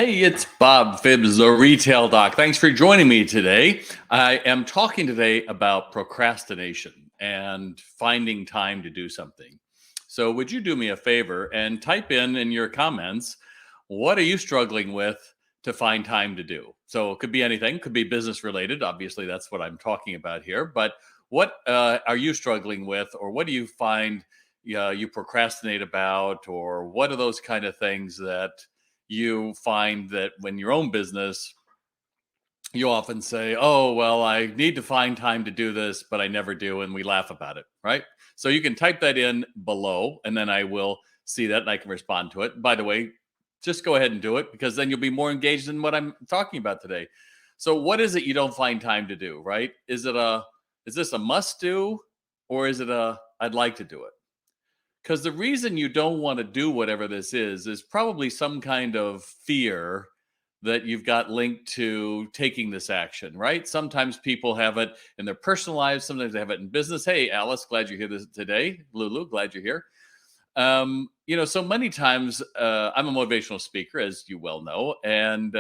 Hey, it's Bob Phibbs, the retail doc. Thanks for joining me today. I am talking today about procrastination and finding time to do something. So, would you do me a favor and type in your comments, what are you struggling with to find time to do? So, it could be anything, could be business related. Obviously, that's what I'm talking about here. But what are you struggling with, or what do you find you procrastinate about, or what are those kind of things that you find that when your own business, you often say, oh, well, I need to find time to do this, but I never do. And we laugh about it, right? So you can type that in below, and then I will see that and I can respond to it. By the way, just go ahead and do it because then you'll be more engaged in what I'm talking about today. So what is it you don't find time to do, right? Is this a must do, or is it a I'd like to do it? Because the reason you don't want to do whatever this is probably some kind of fear that you've got linked to taking this action, right? Sometimes people have it in their personal lives, sometimes they have it in business. Hey, Alice, glad you're here today. Lulu, glad you're here. So many times I'm a motivational speaker, as you well know, and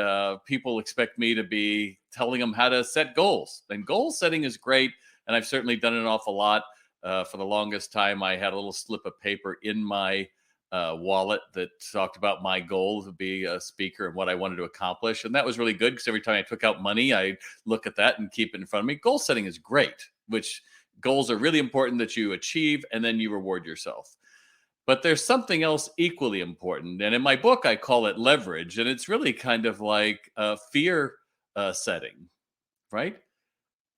people expect me to be telling them how to set goals. And goal setting is great, and I've certainly done it an awful lot. For the longest time, I had a little slip of paper in my wallet that talked about my goal to be a speaker and what I wanted to accomplish. And that was really good because every time I took out money, I look at that and keep it in front of me. Goal setting is great, which goals are really important that you achieve and then you reward yourself. But there's something else equally important. And in my book, I call it leverage. And it's really kind of like fear setting, right?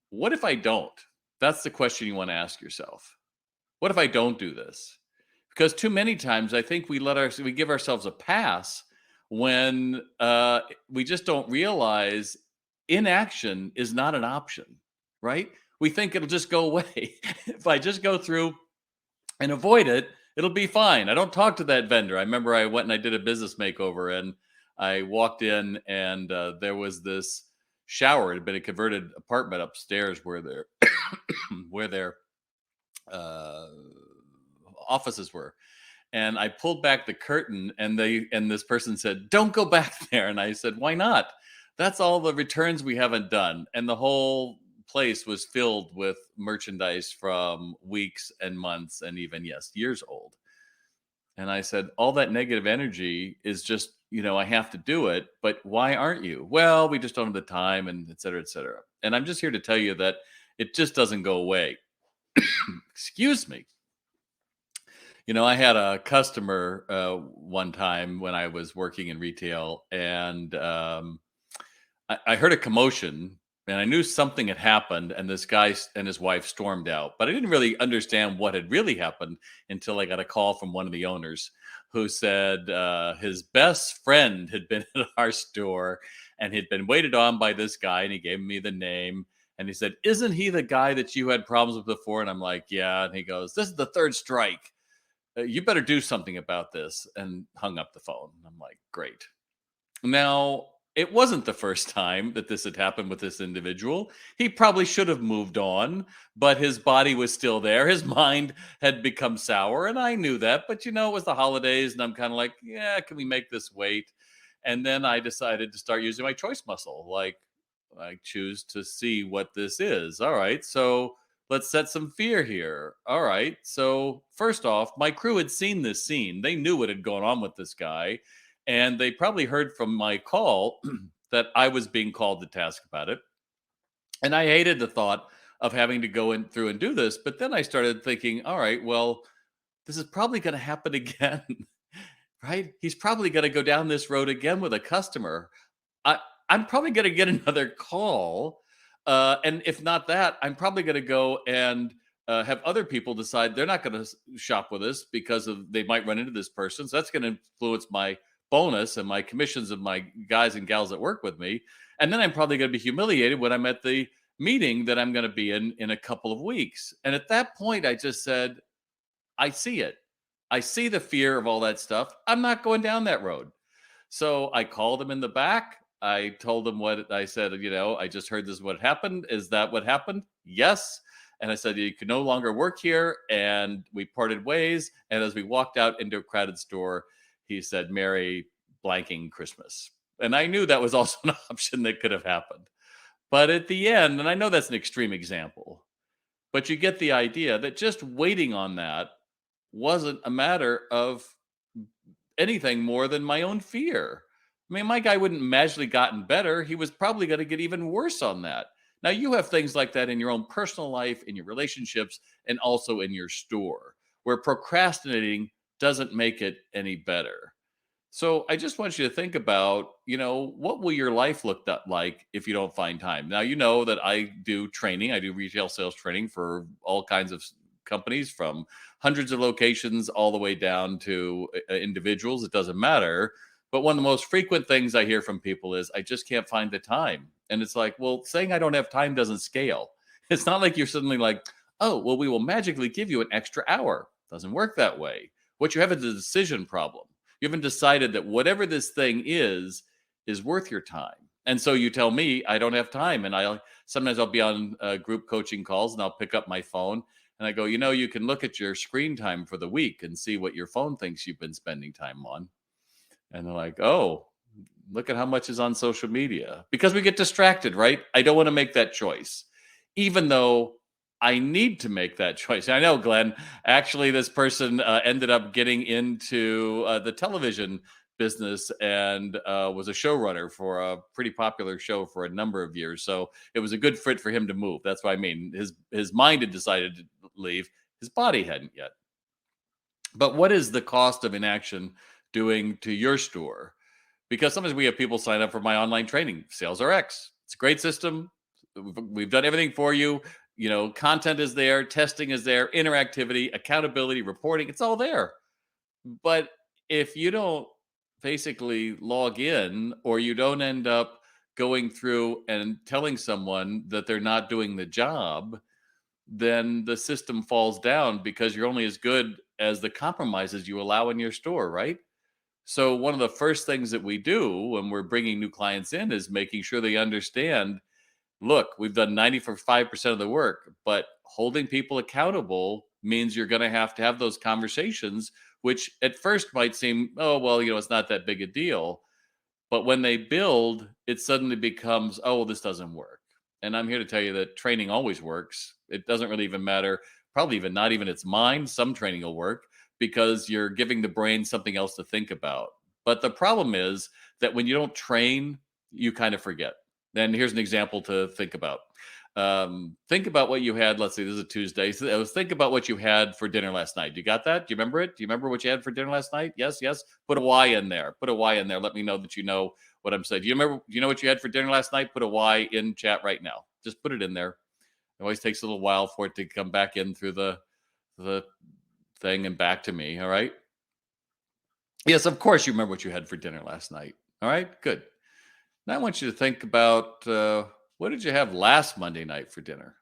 What if I don't? That's the question you want to ask yourself. What if I don't do this? Because too many times I think we give ourselves a pass when we just don't realize inaction is not an option, right? We think it'll just go away. If I just go through and avoid it, it'll be fine. I don't talk to that vendor. I remember I went and I did a business makeover, and I walked in, and there was this shower. It had been a converted apartment upstairs where their uh, offices were. And I pulled back the curtain, and this person said, "Don't go back there." And I said, "Why not? That's all the returns we haven't done." And the whole place was filled with merchandise from weeks and months and even, yes, years old. And I said, all that negative energy is just, I have to do it, but why aren't you? Well, we just don't have the time, and et cetera, et cetera. And I'm just here to tell you that it just doesn't go away. Excuse me. I had a customer one time when I was working in retail, and I heard a commotion, and I knew something had happened, and this guy and his wife stormed out. But I didn't really understand what had really happened until I got a call from one of the owners who said his best friend had been at our store and had been waited on by this guy, and he gave me the name. And he said, "Isn't he the guy that you had problems with before?" And I'm like, "Yeah." And he goes, "This is the third strike. You better do something about this," and hung up the phone. I'm like, great. Now, it wasn't the first time that this had happened with this individual. He probably should have moved on, but his body was still there. His mind had become sour, and I knew that. But it was the holidays, and I'm kind of like, yeah, can we make this wait? And then I decided to start using my choice muscle. Like, I choose to see what this is. All right, so let's set some fear here. All right, so first off, my crew had seen this scene. They knew what had gone on with this guy, and they probably heard from my call that I was being called to task about it. And I hated the thought of having to go in through and do this. But then I started thinking, all right, well, this is probably going to happen again, right? He's probably going to go down this road again with a customer. I, I'm probably going to get another call. And if not that, I'm probably going to go and have other people decide they're not going to shop with us because they might run into this person. So that's going to influence my bonus and my commissions of my guys and gals that work with me. And then I'm probably going to be humiliated when I'm at the meeting that I'm going to be in a couple of weeks. And at that point, I just said, I see it. I see the fear of all that stuff. I'm not going down that road. So I called him in the back. I told him what I said. I just heard this is what happened. Is that what happened? Yes. And I said, you can no longer work here. And we parted ways. And as we walked out into a crowded store, he said, "Merry blanking Christmas." And I knew that was also an option that could have happened. But at the end, and I know that's an extreme example, but you get the idea that just waiting on that wasn't a matter of anything more than my own fear. I mean, my guy wouldn't magically gotten better. He was probably going to get even worse on that. Now, you have things like that in your own personal life, in your relationships, and also in your store, where procrastinating doesn't make it any better. So I just want you to think about, what will your life look like if you don't find time? Now, you know that I do training. I do retail sales training for all kinds of companies, from hundreds of locations all the way down to individuals. It doesn't matter. But one of the most frequent things I hear from people is, I just can't find the time. And it's like, well, saying I don't have time doesn't scale. It's not like you're suddenly like, oh, well, we will magically give you an extra hour. Doesn't work that way. What you have is a decision problem. You haven't decided that whatever this thing is worth your time. And so you tell me I don't have time, and I sometimes I'll be on group coaching calls, and I'll pick up my phone and I go, you can look at your screen time for the week and see what your phone thinks you've been spending time on. And they're like, oh, look at how much is on social media, because we get distracted, right? I don't want to make that choice, even though I need to make that choice. I know, Glenn, actually, this person ended up getting into the television business and was a showrunner for a pretty popular show for a number of years. So it was a good fit for him to move. That's what I mean. His mind had decided to leave. His body hadn't yet. But what is the cost of inaction doing to your store? Because sometimes we have people sign up for my online training, Sales RX. It's a great system. We've done everything for you. Content is there, testing is there, interactivity, accountability, reporting, it's all there. But if you don't basically log in, or you don't end up going through and telling someone that they're not doing the job, then the system falls down, because you're only as good as the compromises you allow in your store, right? So one of the first things that we do when we're bringing new clients in is making sure they understand, look, we've done 95% of the work, but holding people accountable means you're going to have those conversations, which at first might seem, oh, well, it's not that big a deal. But when they build, it suddenly becomes, oh, well, this doesn't work. And I'm here to tell you that training always works. It doesn't really even matter, probably even not even its mind. Some training will work, because you're giving the brain something else to think about. But the problem is that when you don't train, you kind of forget. And here's an example to think about. Think about what you had. Let's see, this is a Tuesday. So think about what you had for dinner last night. You got that? Do you remember it? Do you remember what you had for dinner last night? Yes, yes. Put a Y in there. Put a Y in there. Let me know that you know what I'm saying. Do you know what you had for dinner last night? Put a Y in chat right now. Just put it in there. It always takes a little while for it to come back in through the thing and back to me. All right. Yes, of course you remember what you had for dinner last night. All right, good. Now I want you to think about, what did you have last Monday night for dinner?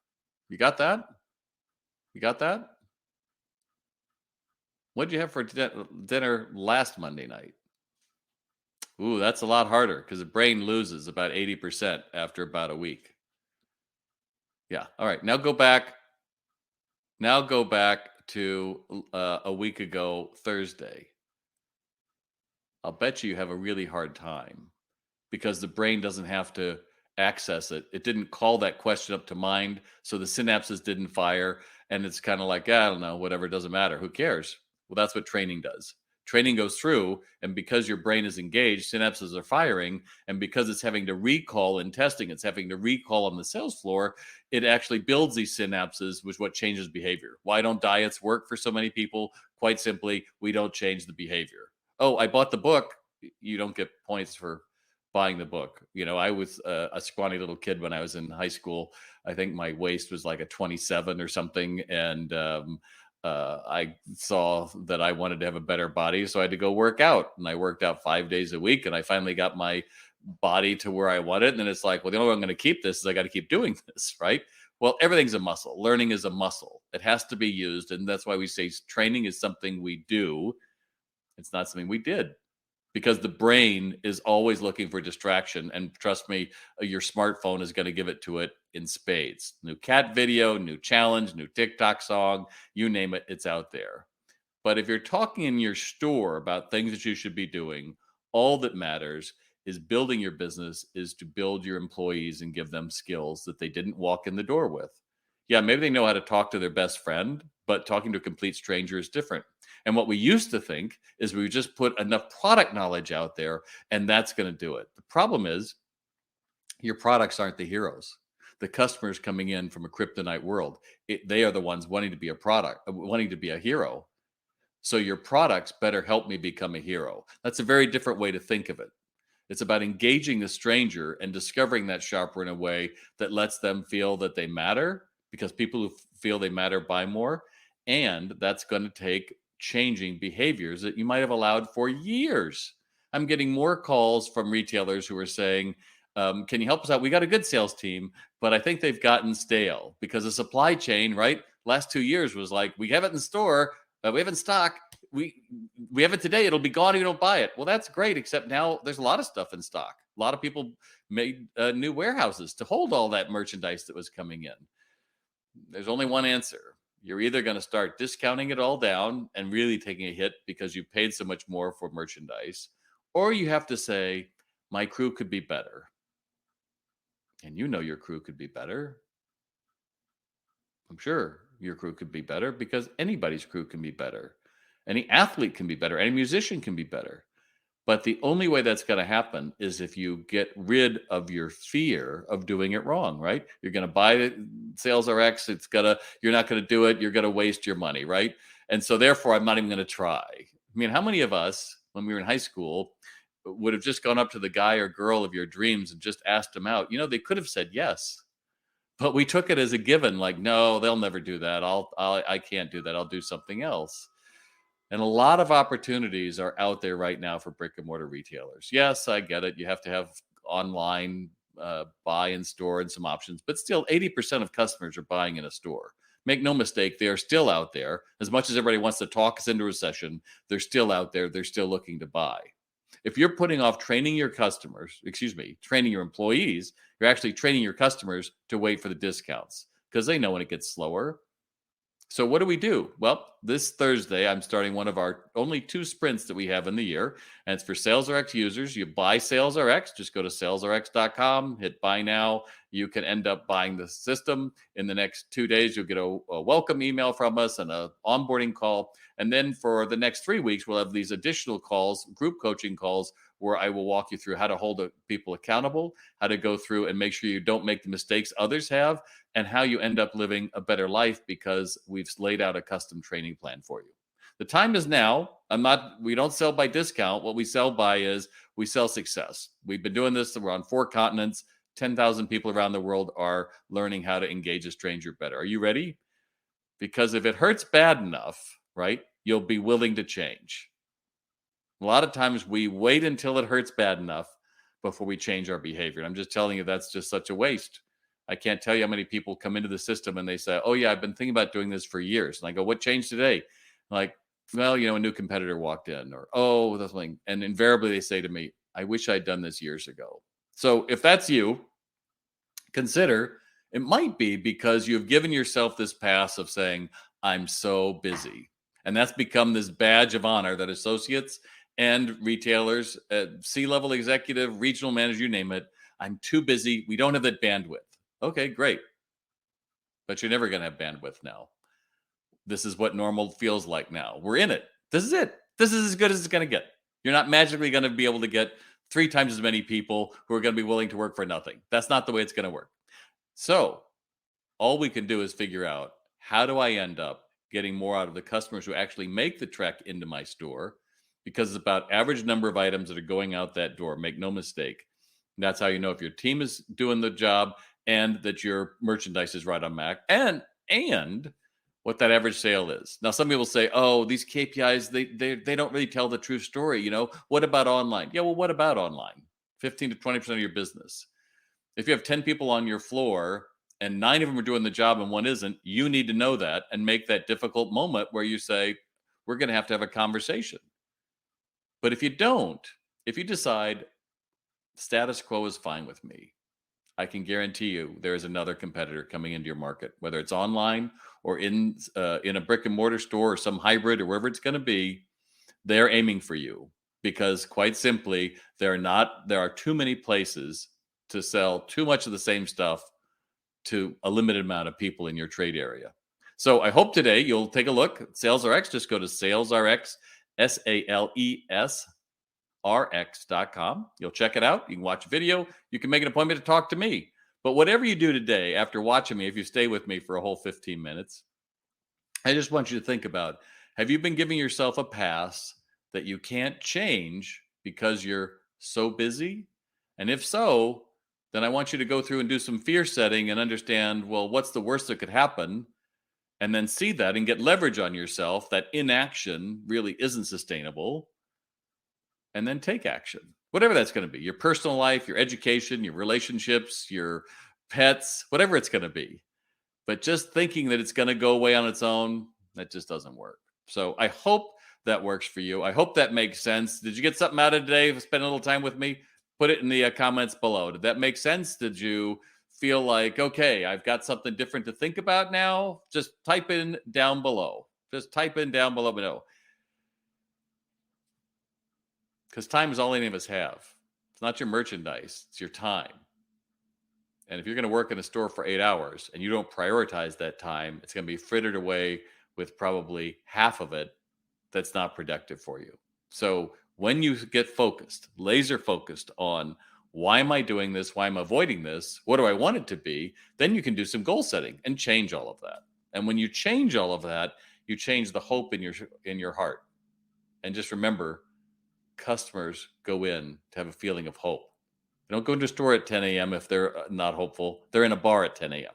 You got that? You got that? What did you have for dinner last Monday night? Ooh, that's a lot harder, because the brain loses about 80% after about a week. Yeah. All right. Now go back. Now go back to a week ago, Thursday. I'll bet you have a really hard time, because the brain doesn't have to access it. It didn't call that question up to mind. So the synapses didn't fire. And it's kind of like, I don't know, whatever, doesn't matter. Who cares? Well, that's what training does. Training goes through, and because your brain is engaged, synapses are firing. And because it's having to recall in testing, it's having to recall on the sales floor, it actually builds these synapses, which is what changes behavior. Why don't diets work for so many people? Quite simply, we don't change the behavior. Oh, I bought the book. You don't get points for buying the book. I was a scrawny little kid when I was in high school. I think my waist was like a 27 or something. And I saw that I wanted to have a better body. So I had to go work out. And I worked out 5 days a week. And I finally got my body to where I wanted. And then it's like, well, the only way I'm going to keep this is I got to keep doing this, right? Well, everything's a muscle. Learning is a muscle. It has to be used. And that's why we say training is something we do. It's not something we did, because the brain is always looking for distraction. And trust me, your smartphone is going to give it to it in spades. New cat video, new challenge, new TikTok song, you name it, it's out there. But if you're talking in your store about things that you should be doing, all that matters is building your business is to build your employees and give them skills that they didn't walk in the door with. Yeah, maybe they know how to talk to their best friend, but talking to a complete stranger is different. And what we used to think is we would just put enough product knowledge out there and that's going to do it. The problem is your products aren't the heroes. The customers coming in from a kryptonite world, they are the ones wanting to be a product, wanting to be a hero. So your products better help me become a hero. That's a very different way to think of it. It's about engaging the stranger and discovering that shopper in a way that lets them feel that they matter, because people who feel they matter buy more. And that's going to take changing behaviors that you might have allowed for years. I'm getting more calls from retailers who are saying, can you help us out? We got a good sales team, but I think they've gotten stale because the supply chain, right? Last 2 years was like, we have it in store, we have it in stock. We have it today. It'll be gone if you don't buy it. Well, that's great, except now there's a lot of stuff in stock. A lot of people made new warehouses to hold all that merchandise that was coming in. There's only one answer. You're either going to start discounting it all down and really taking a hit because you paid so much more for merchandise, or you have to say, my crew could be better. And you know your crew could be better. I'm sure your crew could be better because anybody's crew can be better. Any athlete can be better. Any musician can be better. But the only way that's going to happen is if you get rid of your fear of doing it wrong, right? You're going to buy it, Sales RX. You're not going to do it. You're going to waste your money, right? And so therefore, I'm not even going to try. I mean, how many of us, when we were in high school, would have just gone up to the guy or girl of your dreams and just asked them out? They could have said yes, but we took it as a given. Like, no, they'll never do that. I can't do that. I'll do something else. And a lot of opportunities are out there right now for brick and mortar retailers. Yes, I get it. You have to have online buy in store and some options, but still 80% of customers are buying in a store. Make no mistake, they are still out there. As much as everybody wants to talk us into recession, they're still out there. They're still looking to buy. If you're putting off training your training your employees, you're actually training your customers to wait for the discounts because they know when it gets slower. So what do we do? Well, this Thursday, I'm starting one of our only 2 sprints that we have in the year, and it's for SalesRx users. You buy SalesRx, just go to salesrx.com, hit buy now. You can end up buying the system. In the next 2 days, you'll get a welcome email from us and an onboarding call. And then for the next 3 weeks, we'll have these additional calls, group coaching calls, where I will walk you through how to hold people accountable, how to go through and make sure you don't make the mistakes others have, and how you end up living a better life because we've laid out a custom training plan for you. The time is now. We don't sell by discount. What we sell by is we sell success. We've been doing this. We're on 4 continents. 10,000 people around the world are learning how to engage a stranger better. Are you ready? Because if it hurts bad enough, right, you'll be willing to change. A lot of times we wait until it hurts bad enough before we change our behavior. And I'm just telling you, that's just such a waste. I can't tell you how many people come into the system and they say, oh yeah, I've been thinking about doing this for years. And I go, what changed today? I'm like, well, a new competitor walked in, or, oh, that's something. And invariably they say to me, I wish I'd done this years ago. So if that's you, consider it might be because you've given yourself this pass of saying, I'm so busy. And that's become this badge of honor that associates and retailers, C-level executive, regional manager, you name it. I'm too busy. We don't have that bandwidth. Okay, great. But you're never going to have bandwidth now. This is what normal feels like now. We're in it. This is it. This is as good as it's going to get. You're not magically going to be able to get 3 times as many people who are going to be willing to work for nothing. That's not the way it's going to work. So all we can do is figure out, how do I end up getting more out of the customers who actually make the trek into my store? Because it's about average number of items that are going out that door. Make no mistake. And that's how you know if your team is doing the job and that your merchandise is right on Mac, and what that average sale is. Now, some people say, oh, these KPIs, they don't really tell the true story. What about online? Yeah, well, what about online? 15 to 20% of your business. If you have 10 people on your floor and 9 of them are doing the job and 1 isn't, you need to know that and make that difficult moment where you say, we're going to have a conversation. But if you decide status quo is fine with me, I can guarantee you there is another competitor coming into your market, whether it's online or in a brick and mortar store or some hybrid or wherever it's going to be. They're aiming for you. because quite simply, there are too many places to sell too much of the same stuff to a limited amount of people in your trade area. So I hope today you'll take a look at SalesRx. Just go to SalesRx, SalesRx.com. You'll check it out. You can watch a video. You can make an appointment to talk to me. But whatever you do today, after watching me, if you stay with me for a whole 15 minutes, I just want you to think about, have you been giving yourself a pass that you can't change because you're so busy? And if so, then I want you to go through and do some fear setting and understand, well, what's the worst that could happen? And then see that and get leverage on yourself that inaction really isn't sustainable. And then take action, whatever that's going to be, your personal life, your education, your relationships, your pets, whatever it's going to be. But just thinking that it's going to go away on its own, that just doesn't work. So I hope that works for you. I hope that makes sense. Did you get something out of today? Spend a little time with me? Put it in the comments below. Did that make sense? Did you feel like, okay, I've got something different to think about now? Just type in down below. Just type in down below. Because time is all any of us have. It's not your merchandise, it's your time. And if you're going to work in a store for 8 hours and you don't prioritize that time, it's going to be frittered away with probably half of it that's not productive for you. So when you get focused, laser focused on, why am I doing this? Why am I avoiding this? What do I want it to be? Then you can do some goal setting and change all of that. And when you change all of that, you change the hope in your heart. And just remember, customers go in to have a feeling of hope. They don't go into a store at 10 a.m. if they're not hopeful. They're in a bar at 10 a.m.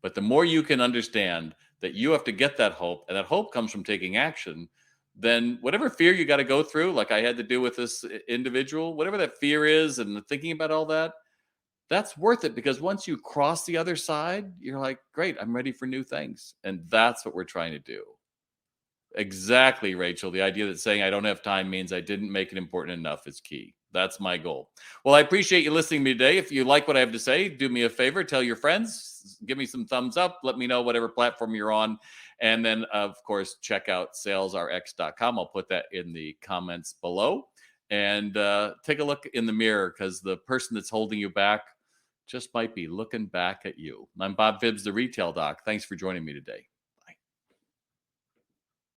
But the more you can understand that you have to get that hope, and that hope comes from taking action, then whatever fear you got to go through, like I had to do with this individual, whatever that fear is and thinking about all that, that's worth it, because once you cross the other side, you're like, great, I'm ready for new things. And that's what we're trying to do. Exactly, Rachel. The idea that saying I don't have time means I didn't make it important enough is key. That's my goal. Well, I appreciate you listening to me today. If you like what I have to say, do me a favor, tell your friends, give me some thumbs up, let me know whatever platform you're on. And then, of course, check out salesrx.com. I'll put that in the comments below. And take a look in the mirror, because the person that's holding you back just might be looking back at you. I'm Bob Phibbs, the Retail Doc. Thanks for joining me today.